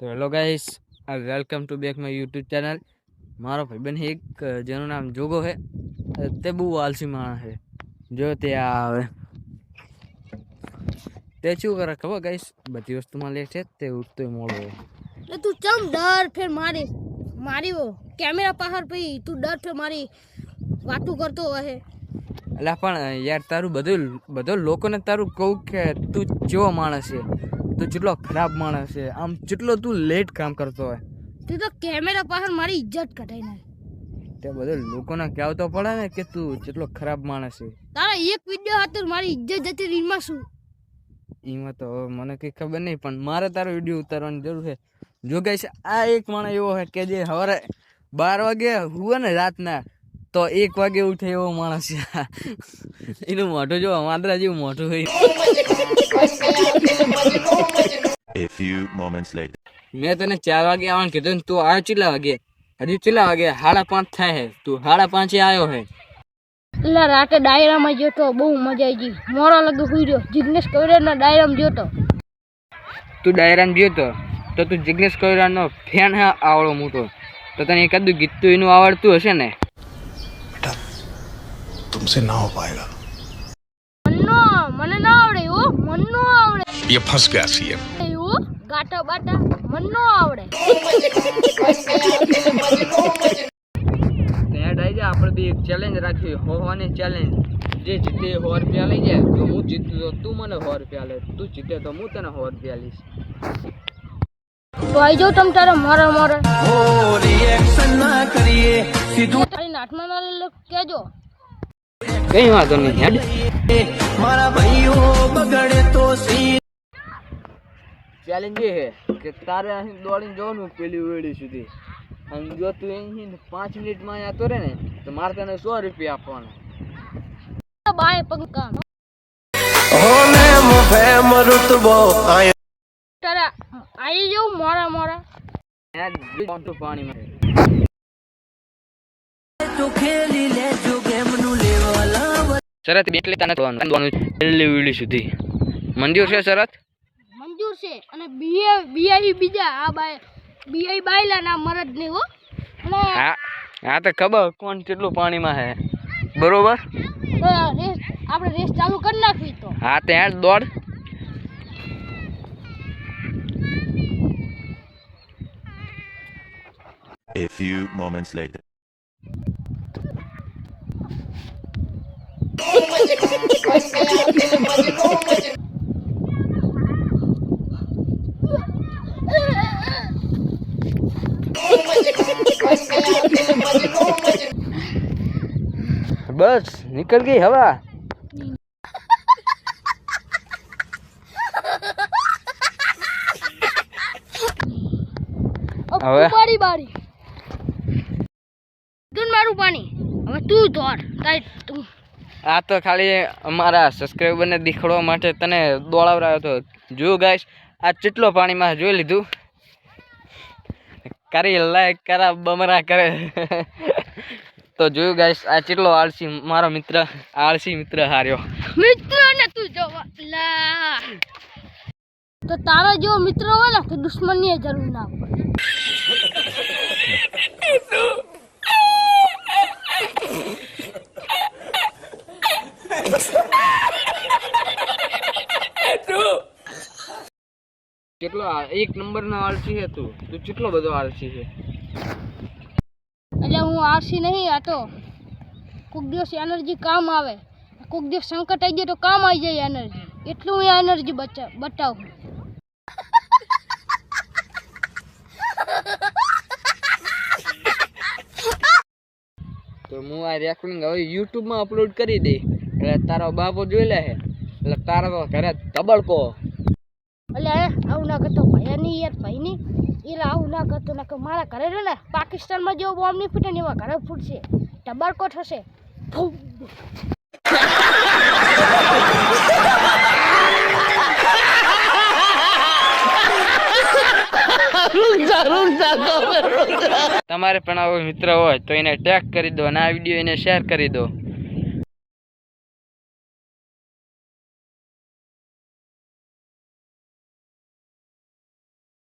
તો hello guys, welcome to back my YouTube channel. મારો ભાઈબંધ એક જેનું નામ જોગો છે, તે બહુ આલસી માણસ છે। જો તે આવે તે શું કરે ખબર ગાઈસ, બધી વસ્તુમાં લે છે તે ઉઠતોય મોડો હોય। એટલે તું ચમ ડર ફેર મારી કેમેરા પાછળ પછી તું ડર ફેર મારી વાતું કરતો હશે। એટલે પણ યાર તારું બધો લોકોને તારું કહું કે તું કેવો માણસ છે, તું જેટલો ખરાબ માણસ છે, આમ જેટલો તું લેટ કામ કરતો હોય। તું તો કેમેરા પાછળ મારી ઇજ્જત કઢાઈ નાખ। તે બધો લોકોને કહેવું તો પડે ને કે તું જેટલો ખરાબ માણસ છે। તારા એક વિડિયો હતો મારી ઇજ્જત જતી રીમાં શું? એમાં તો મને કઈ ખબર નહીં, પણ મારે તારો વિડીયો ઉતારવાની જરૂર છે। જો ગાઈસ, આ એક માણસ એવો છે કે જે સવારે 12 વાગે હુવે ને રાતના તો 1 વાગે ઉઠે એવો માણસ છે। એનું મોઢું જો વાંદરા જેવું મોઢું હોય। A few moments later. મેં તને 4 વાગે આવવાનું કીધું ને તું આવ્યો કેટલા વાગે? હજી કેટલા વાગે? 5:30 થાય છે, તું 5:30 આવ્યો છે। એટલે રાતે ડાયરામાં જોતો, બહુ મજા આવી ગઈ। મોડા લગે હુઈ રહ્યો, જિગ્નેશ કવિરાજના ડાયરામાં જોતો। તું ડાયરામાં ગયો તો તું જિગ્નેશ કવિરાજનો ફેન હે આવડો મોટો, તો તને એકાદું ગીત તો એનું આવડતું હશે ને? बेटा तुमसे ना हो पाएगा। મને ના આવડે હો, મન નો આવડે ये फंस गया सीएम। હો, ગાટા બાટા મન નો આવડે। ત્યાં ડાઈ જા, આપણે બી એક ચેલેન્જ રાખી, હોવાની ચેલેન્જ। જે જીતે 100 રૂપિયા લઈ જાય, તો હું જીતું તો તું મને 100 રૂપિયા લે, તું જીતે તો હું તને 100 રૂપિયા લઈશ। તો આઈ જાવ તમ તારે મારા તારી નાટમાં ના લે કેજો। કઈ વાંધો નહીં હેડ। ચેલેન્જ એ છે કે તારે અહીં દોડીને જવાનું પેલી વેડી સુધી, અને જો તું અહીં 5 મિનિટમાં જતો રહે ને તો મારે તને 100 રૂપિયા આપવાના। બાય પગ કામ તારા આઈ જાવ મોરા હેડ પાણીમાં શરત બેટલી તને દોવાનું પેલી વેડી સુધી મંજૂર છે? શરત મંજૂર છે। અને બીઆઈ બીજા આ બાય બીઆઈ બાયલા ના મરદ નહીં હો। અને હા તો ખબર કોણ કેટલું પાણીમાં છે, બરોબર? તો રેસ આપણે રેસ ચાલુ કરી નાખવી તો। હા તે હેડ દોડ। A few moments later. બસ નીકળ ગઈ હવા। હવે બારી બારી તું મારું પાણી હવે તું દોડ તું। આ તો ખાલી અમારા સબસ્ક્રાઈબરને દેખાડવા માટે તને દોડાવરાયો હતો। જો ગાઈસ, આ કેટલો પાણીમાં જોઈ લીધું, કરી લાઈક કરા બમરા કરે। તો જોયું ગાઈસ, આ કેટલો આળસી મારો મિત્ર, આળસી મિત્ર હાર્યો। મિત્ર ને તું જોવા લા તો તારા જેવો મિત્ર હોય ને તો દુશ્મનની જરૂર ના પડે। કેટલો 1 નંબરનો આળસી છે તું કેટલો બધો આળસી છે। એટલે હું આળસી નહીં, આ તો કોઈક દિવસ એનર્જી કામ આવે, કોઈક દિવસ સંકટ આવી જાય તો કામ આવી જાય એનર્જી, એટલું હું એનર્જી બતાવું। તો હું આ રેકોર્ડિંગ હવે યુટ્યુબમાં અપલોડ કરી દઈ, એટલે તારો બાપો જોઈ લે, એટલે તારા તો ઘરે તબડકો। એટલે આવું ના કરતો ભાઈ નહીં યાર, ભાઈ નહીં એટલે આવું ના કરતો, ના કે મારા ઘરે રહ્યો ને પાકિસ્તાનમાં જેવો બોમ્બ નહીં ફૂટે ને એવા ઘરે ફૂટશે, ટબરકો થશે। તમારે પણ આવો મિત્ર હોય તો એને ટેગ કરી દો અને આ વિડીયો એને શેર કરી દો।